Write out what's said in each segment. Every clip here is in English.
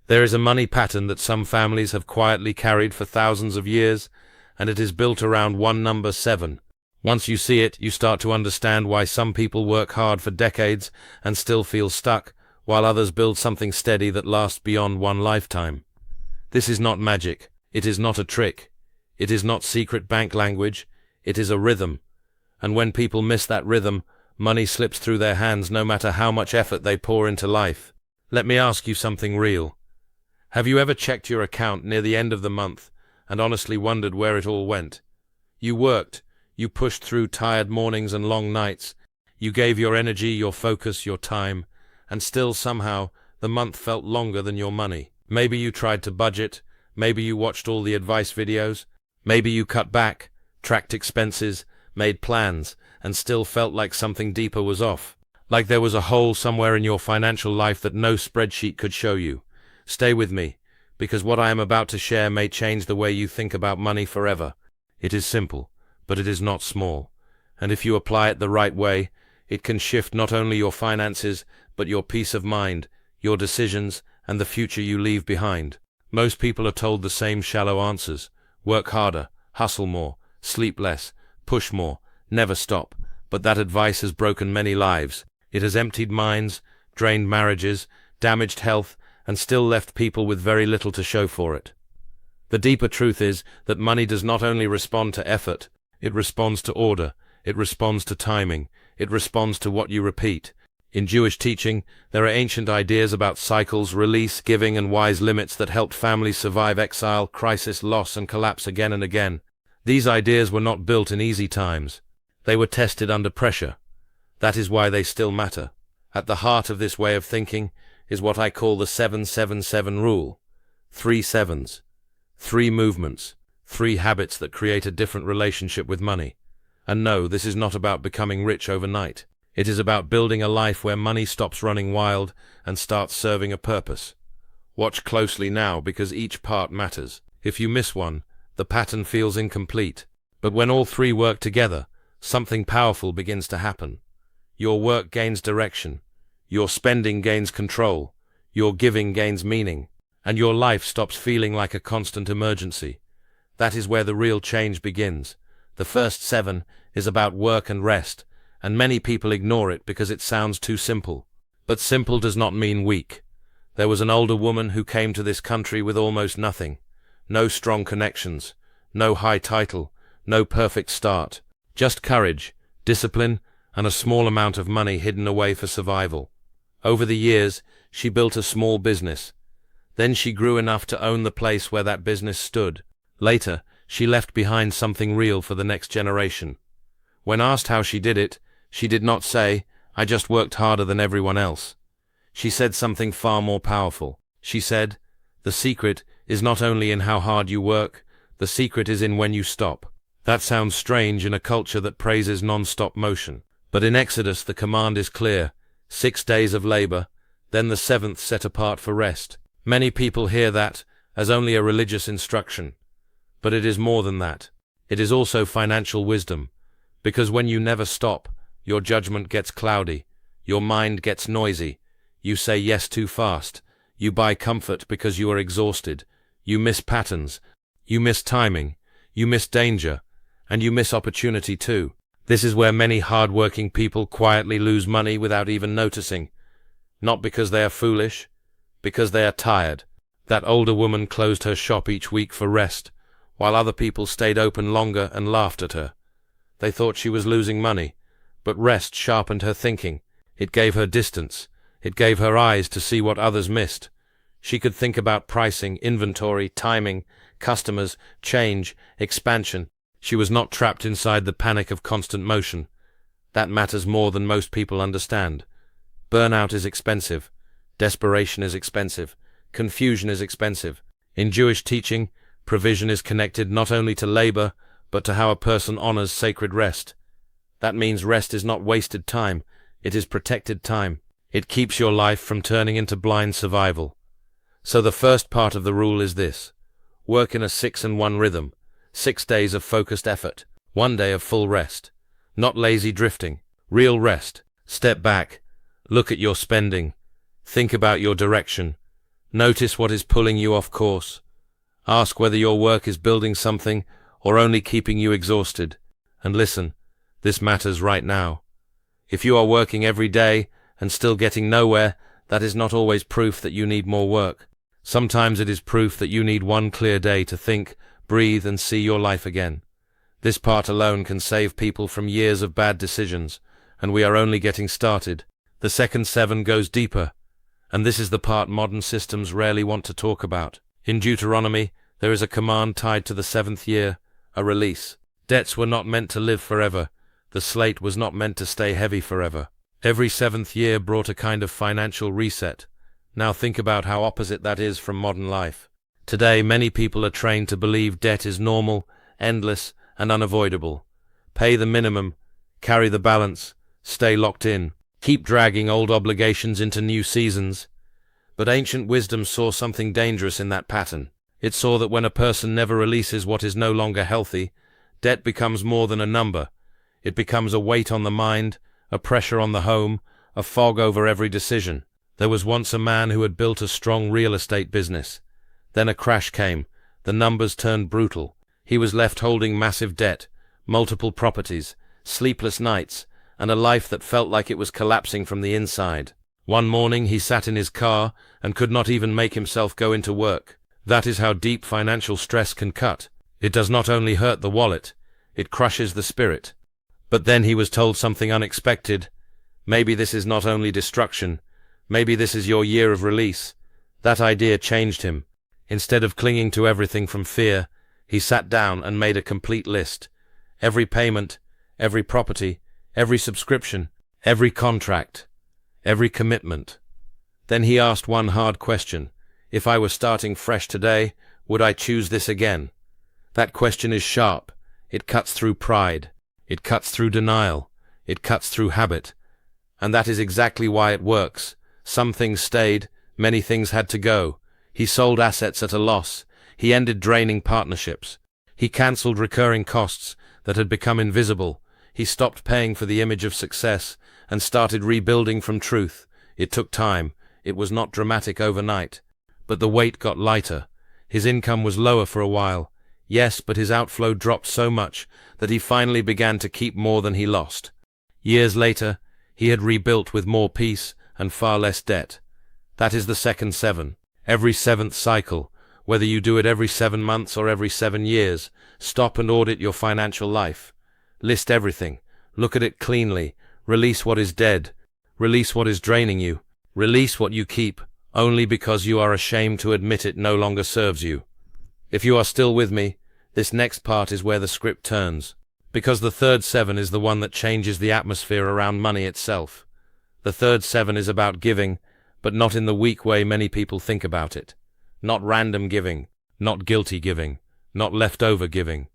There is a money pattern that some families have quietly carried for thousands of years, and it is built around one number 7. Once you see it, you start to understand why some people work hard for decades and still feel stuck, while others build something steady that lasts beyond one lifetime. This is not magic. It is not a trick. It is not secret bank language. It is a rhythm. And when people miss that rhythm, money slips through their hands no matter how much effort they pour into life. Let me ask you something real. Have you ever checked your account near the end of the month and honestly wondered where it all went? You worked, you pushed through tired mornings and long nights, you gave your energy, your focus, your time, and still somehow the month felt longer than your money. Maybe you tried to budget, maybe you watched all the advice videos, maybe you cut back, tracked expenses, made plans, and still felt like something deeper was off. Like there was a hole somewhere in your financial life that no spreadsheet could show you. Stay with me, because what I am about to share may change the way you think about money forever. It is simple, but it is not small. And if you apply it the right way, it can shift not only your finances, but your peace of mind, your decisions, and the future you leave behind. Most people are told the same shallow answers. Work harder, hustle more, sleep less, push more, never stop. But that advice has broken many lives. It has emptied minds, drained marriages, damaged health, and still left people with very little to show for it. The deeper truth is that money does not only respond to effort, it responds to order, it responds to timing, it responds to what you repeat. In Jewish teaching, there are ancient ideas about cycles, release, giving, and wise limits that helped families survive exile, crisis, loss, and collapse again and again. These ideas were not built in easy times. They were tested under pressure. That is why they still matter. At the heart of this way of thinking is what I call the 7-7-7 rule. 3 sevens. 3 movements. 3 habits that create a different relationship with money. And no, this is not about becoming rich overnight. It is about building a life where money stops running wild and starts serving a purpose. Watch closely now, because each part matters. If you miss one, the pattern feels incomplete. But when all 3 work together, something powerful begins to happen. Your work gains direction. Your spending gains control. Your giving gains meaning. And your life stops feeling like a constant emergency. That is where the real change begins. The first 7 is about work and rest, and many people ignore it because it sounds too simple. But simple does not mean weak. There was an older woman who came to this country with almost nothing. No strong connections, no high title, no perfect start. Just courage, discipline, and a small amount of money hidden away for survival. Over the years, she built a small business. Then she grew enough to own the place where that business stood. Later, she left behind something real for the next generation. When asked how she did it, she did not say, "I just worked harder than everyone else." She said something far more powerful. She said, "The secret is not only in how hard you work, the secret is in when you stop." That sounds strange in a culture that praises non-stop motion. But in Exodus the command is clear: 6 days of labor, then the 7th set apart for rest. Many people hear that as only a religious instruction. But it is more than that. It is also financial wisdom. Because when you never stop, your judgment gets cloudy, your mind gets noisy, you say yes too fast, you buy comfort because you are exhausted, you miss patterns, you miss timing, you miss danger, and you miss opportunity too. This is where many hard-working people quietly lose money without even noticing. Not because they are foolish, because they are tired. That older woman closed her shop each week for rest, while other people stayed open longer and laughed at her. They thought she was losing money, but rest sharpened her thinking. It gave her distance. It gave her eyes to see what others missed. She could think about pricing, inventory, timing, customers, change, expansion. She was not trapped inside the panic of constant motion. That matters more than most people understand. Burnout is expensive. Desperation is expensive. Confusion is expensive. In Jewish teaching, provision is connected not only to labor, but to how a person honors sacred rest. That means rest is not wasted time, it is protected time. It keeps your life from turning into blind survival. So the first part of the rule is this: work in a 6-1 rhythm, 6 days of focused effort, 1 day of full rest. Not lazy drifting, real rest. Step back, look at your spending, think about your direction. Notice what is pulling you off course. Ask whether your work is building something or only keeping you exhausted. And listen, this matters right now. If you are working every day and still getting nowhere, that is not always proof that you need more work. Sometimes it is proof that you need one clear day to think, breathe, and see your life again. This part alone can save people from years of bad decisions, and we are only getting started. The second 7 goes deeper, and this is the part modern systems rarely want to talk about. In Deuteronomy, there is a command tied to the 7th year, a release. Debts were not meant to live forever. The slate was not meant to stay heavy forever. Every 7th year brought a kind of financial reset. Now think about how opposite that is from modern life. Today, many people are trained to believe debt is normal, endless, and unavoidable. Pay the minimum, carry the balance, stay locked in, keep dragging old obligations into new seasons. But ancient wisdom saw something dangerous in that pattern. It saw that when a person never releases what is no longer healthy, debt becomes more than a number. It becomes a weight on the mind, a pressure on the home, a fog over every decision. There was once a man who had built a strong real estate business. Then a crash came. The numbers turned brutal. He was left holding massive debt, multiple properties, sleepless nights, and a life that felt like it was collapsing from the inside. One morning he sat in his car and could not even make himself go into work. That is how deep financial stress can cut. It does not only hurt the wallet, it crushes the spirit. But then he was told something unexpected. Maybe this is not only destruction, maybe this is your year of release. That idea changed him. Instead of clinging to everything from fear, he sat down and made a complete list. Every payment, every property, every subscription, every contract, every commitment. Then he asked one hard question. If I were starting fresh today, would I choose this again? That question is sharp. It cuts through pride. It cuts through denial. It cuts through habit. And that is exactly why it works. Some things stayed, many things had to go. He sold assets at a loss. He ended draining partnerships. He cancelled recurring costs that had become invisible. He stopped paying for the image of success and started rebuilding from truth. It took time. It was not dramatic overnight. But the weight got lighter. His income was lower for a while. Yes, but his outflow dropped so much that he finally began to keep more than he lost. Years later, he had rebuilt with more peace and far less debt. That is the second 7. Every 7th cycle, whether you do it every 7 months or every 7 years, stop and audit your financial life. List everything. Look at it cleanly. Release what is dead. Release what is draining you. Release what you keep, only because you are ashamed to admit it no longer serves you. If you are still with me, this next part is where the script turns. Because the third 7 is the one that changes the atmosphere around money itself. The third 7 is about giving, but not in the weak way many people think about it. Not random giving, not guilty giving, not leftover giving.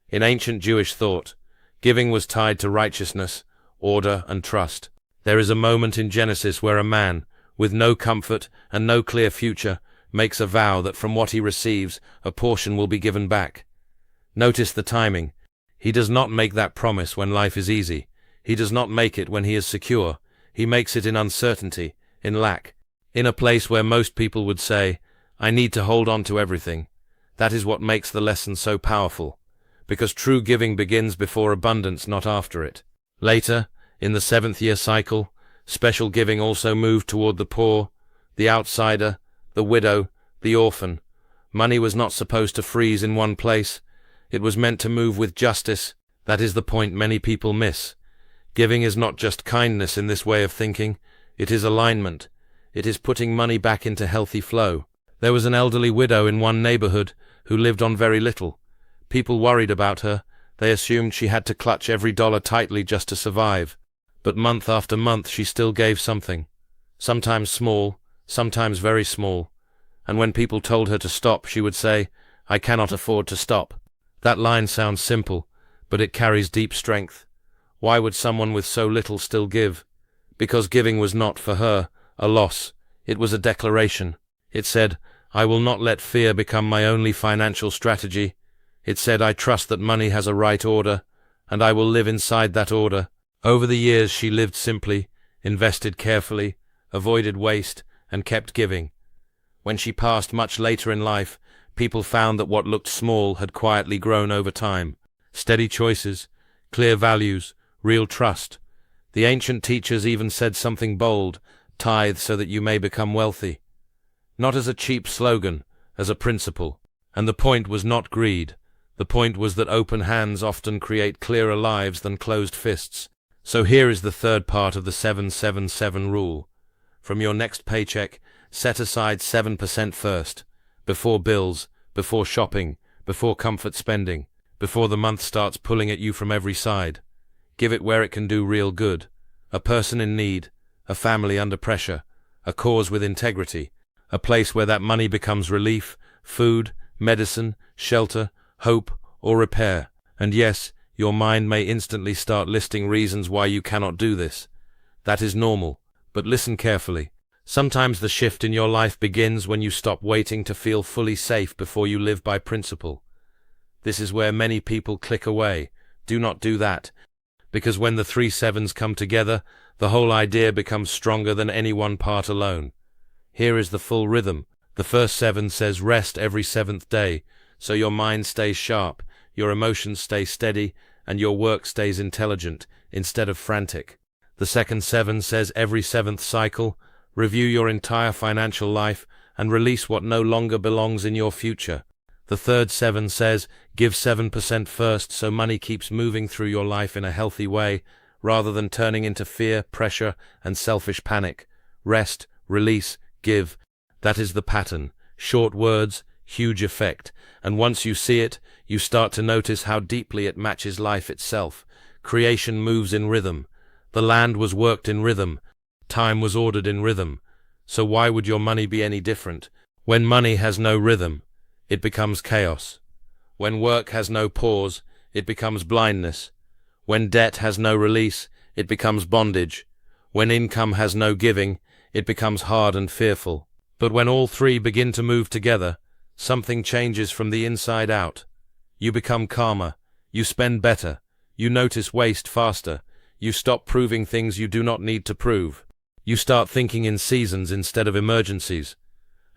In ancient Jewish thought, giving was tied to righteousness, order, and trust. There is a moment in Genesis where a man, with no comfort and no clear future, makes a vow that from what he receives, a portion will be given back. Notice the timing. He does not make that promise when life is easy. He does not make it when he is secure. He makes it in uncertainty, in lack, in a place where most people would say, I need to hold on to everything. That is what makes the lesson so powerful, because true giving begins before abundance, not after it. Later, in the 7th year cycle, special giving also moved toward the poor, the outsider, the widow, the orphan. Money was not supposed to freeze in one place. It was meant to move with justice. That is the point many people miss. Giving is not just kindness in this way of thinking. It is alignment. It is putting money back into healthy flow. There was an elderly widow in one neighborhood who lived on very little. People worried about her. They assumed she had to clutch every dollar tightly just to survive. But month after month she still gave something. Sometimes small, sometimes very small. And when people told her to stop, she would say, I cannot afford to stop. That line sounds simple, but it carries deep strength. Why would someone with so little still give? Because giving was not, for her, a loss. It was a declaration. It said, I will not let fear become my only financial strategy. It said, I trust that money has a right order, and I will live inside that order. Over the years she lived simply, invested carefully, avoided waste, and kept giving. When she passed much later in life, people found that what looked small had quietly grown over time. Steady choices, clear values, real trust. The ancient teachers even said something bold: tithe so that you may become wealthy. Not as a cheap slogan, as a principle. And the point was not greed. The point was that open hands often create clearer lives than closed fists. So here is the third part of the 7-7-7 rule. From your next paycheck, set aside 7% first. Before bills, before shopping, before comfort spending, before the month starts pulling at you from every side. Give it where it can do real good. A person in need, a family under pressure, a cause with integrity, a place where that money becomes relief, food, medicine, shelter, hope, or repair. And yes, your mind may instantly start listing reasons why you cannot do this. That is normal, but listen carefully. Sometimes the shift in your life begins when you stop waiting to feel fully safe before you live by principle. This is where many people click away. Do not do that, because when the 3 sevens come together, the whole idea becomes stronger than any one part alone. Here is the full rhythm. The first 7 says rest every 7th day, so your mind stays sharp, your emotions stay steady, and your work stays intelligent instead of frantic. The second 7 says every 7th cycle, review your entire financial life and release what no longer belongs in your future. The third 7 says give 7% first so money keeps moving through your life in a healthy way, rather than turning into fear, pressure, and selfish panic. Rest, release, give. That is the pattern. Short words, huge effect. And once you see it, you start to notice how deeply it matches life itself. Creation moves in rhythm. The land was worked in rhythm. Time was ordered in rhythm. So why would your money be any different? When money has no rhythm, it becomes chaos. When work has no pause, it becomes blindness. When debt has no release, it becomes bondage. When income has no giving, it becomes hard and fearful. But when all three begin to move together, something changes from the inside out. You become calmer, you spend better, you notice waste faster, you stop proving things you do not need to prove. You start thinking in seasons instead of emergencies.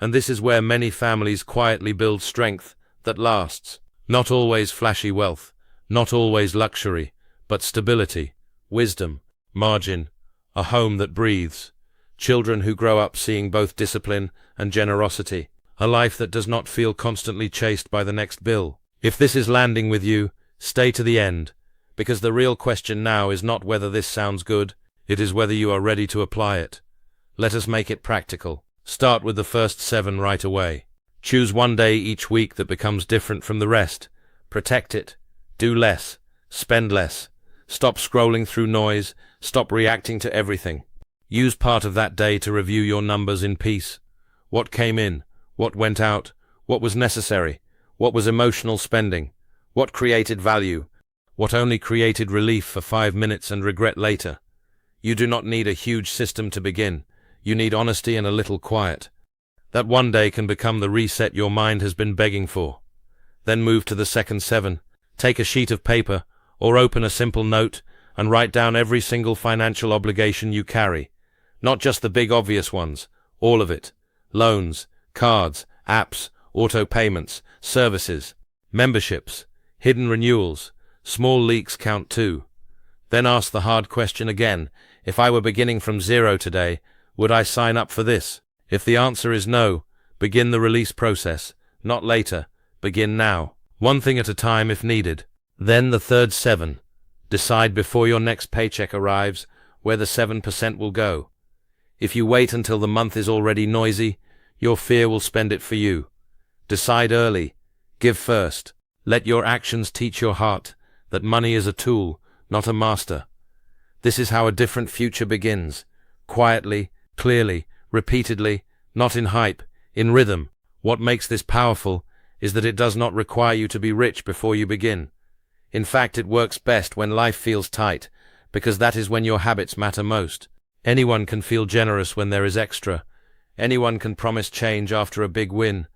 And this is where many families quietly build strength that lasts. Not always flashy wealth, not always luxury, but stability, wisdom, margin, a home that breathes. Children who grow up seeing both discipline and generosity. A life that does not feel constantly chased by the next bill. If this is landing with you, stay to the end, because the real question now is not whether this sounds good, it is whether you are ready to apply it. Let us make it practical. Start with the first 7 right away. Choose one day each week that becomes different from the rest. Protect it. Do less. Spend less. Stop scrolling through noise. Stop reacting to everything. Use part of that day to review your numbers in peace. What came in? What went out? What was necessary? What was emotional spending? What created value? What only created relief for 5 minutes and regret later? You do not need a huge system to begin. You need honesty and a little quiet. That one day can become the reset your mind has been begging for. Then move to the second 7. Take a sheet of paper or open a simple note and write down every single financial obligation you carry. Not just the big obvious ones, all of it. Loans, cards, apps, auto payments, services, memberships, hidden renewals. Small leaks count too. Then ask the hard question again. If I were beginning from 0 today, would I sign up for this? If the answer is no, begin the release process. Not later. Begin now. One thing at a time if needed. Then the third 7. Decide before your next paycheck arrives where the 7% will go. If you wait until the month is already noisy, your fear will spend it for you. Decide early. Give first. Let your actions teach your heart that money is a tool, not a master. This is how a different future begins. Quietly, clearly, repeatedly, not in hype, in rhythm. What makes this powerful is that it does not require you to be rich before you begin. In fact, it works best when life feels tight, because that is when your habits matter most. Anyone can feel generous when there is extra. Anyone can promise change after a big win.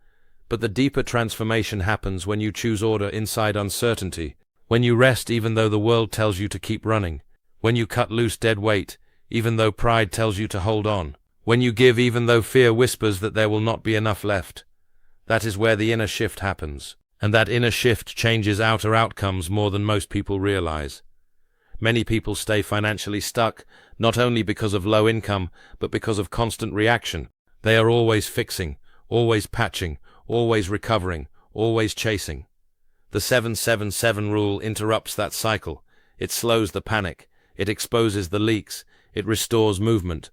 But the deeper transformation happens when you choose order inside uncertainty. When you rest even though the world tells you to keep running. When you cut loose dead weight, even though pride tells you to hold on. When you give even though fear whispers that there will not be enough left, that is where the inner shift happens. And that inner shift changes outer outcomes more than most people realize. Many people stay financially stuck, not only because of low income, but because of constant reaction. They are always fixing, always patching, always recovering, always chasing. The 7-7-7 rule interrupts that cycle. It slows the panic. It exposes the leaks. It restores movement.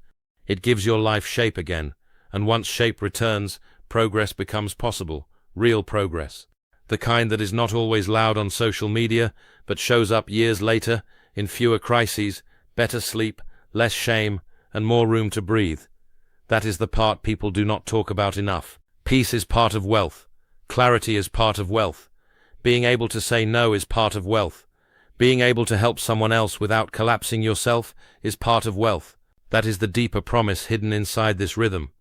It gives your life shape again. And once shape returns, progress becomes possible. Real progress. The kind that is not always loud on social media, but shows up years later, in fewer crises, better sleep, less shame, and more room to breathe. That is the part people do not talk about enough. Peace is part of wealth. Clarity is part of wealth. Being able to say no is part of wealth. Being able to help someone else without collapsing yourself is part of wealth. That is the deeper promise hidden inside this rhythm.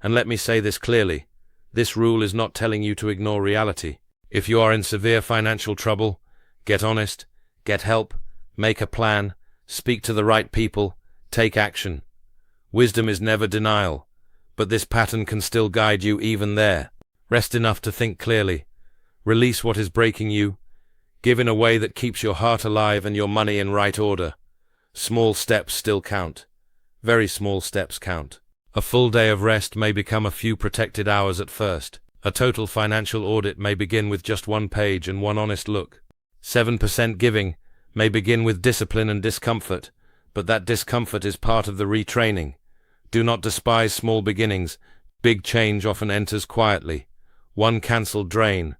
And let me say this clearly. This rule is not telling you to ignore reality. If you are in severe financial trouble, get honest, get help, make a plan, speak to the right people, take action. Wisdom is never denial, but this pattern can still guide you even there. Rest enough to think clearly. Release what is breaking you. Give in a way that keeps your heart alive and your money in right order. Small steps still count. Very small steps count. A full day of rest may become a few protected hours at first. A total financial audit may begin with just one page and one honest look. 7% giving may begin with discipline and discomfort, but that discomfort is part of the retraining. Do not despise small beginnings. Big change often enters quietly. One cancelled drain,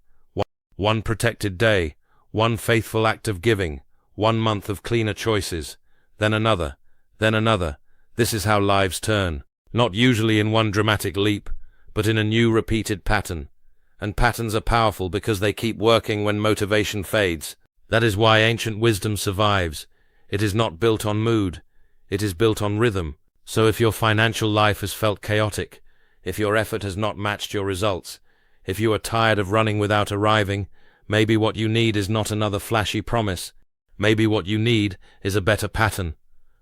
one protected day, one faithful act of giving, 1 month of cleaner choices, then another, then another. This is how lives turn. Not usually in one dramatic leap, but in a new repeated pattern. And patterns are powerful because they keep working when motivation fades. That is why ancient wisdom survives. It is not built on mood. It is built on rhythm. So if your financial life has felt chaotic, if your effort has not matched your results, if you are tired of running without arriving, maybe what you need is not another flashy promise. Maybe what you need is a better pattern,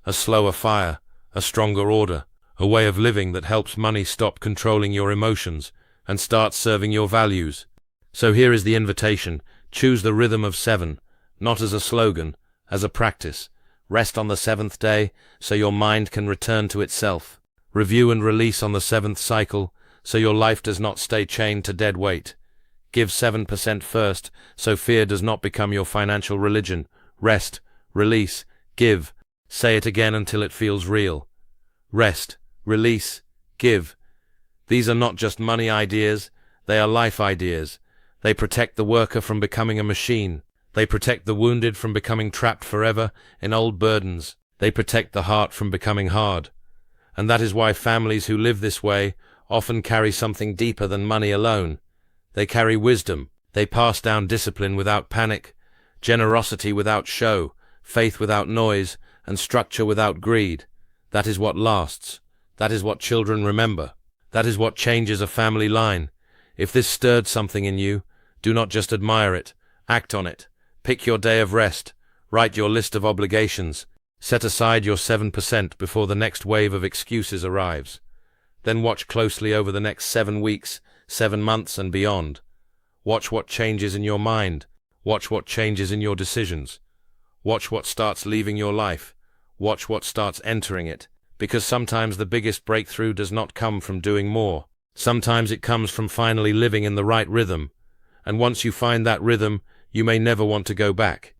a slower fire, a stronger order. A way of living that helps money stop controlling your emotions and start serving your values. So here is the invitation. Choose the rhythm of 7, not as a slogan, as a practice. Rest on the 7th day so your mind can return to itself. Review and release on the 7th cycle so your life does not stay chained to dead weight. Give 7% first so fear does not become your financial religion. Rest, release, give. Say it again until it feels real. Rest, release, give. These are not just money ideas, they are life ideas. They protect the worker from becoming a machine. They protect the wounded from becoming trapped forever in old burdens. They protect the heart from becoming hard. And that is why families who live this way often carry something deeper than money alone. They carry wisdom. They pass down discipline without panic, generosity without show, faith without noise, and structure without greed. That is what lasts. That is what children remember. That is what changes a family line. If this stirred something in you, do not just admire it. Act on it. Pick your day of rest. Write your list of obligations. Set aside your 7% before the next wave of excuses arrives. Then watch closely over the next 7 weeks, 7 months and beyond. Watch what changes in your mind. Watch what changes in your decisions. Watch what starts leaving your life. Watch what starts entering it. Because sometimes the biggest breakthrough does not come from doing more. Sometimes it comes from finally living in the right rhythm. And once you find that rhythm, you may never want to go back.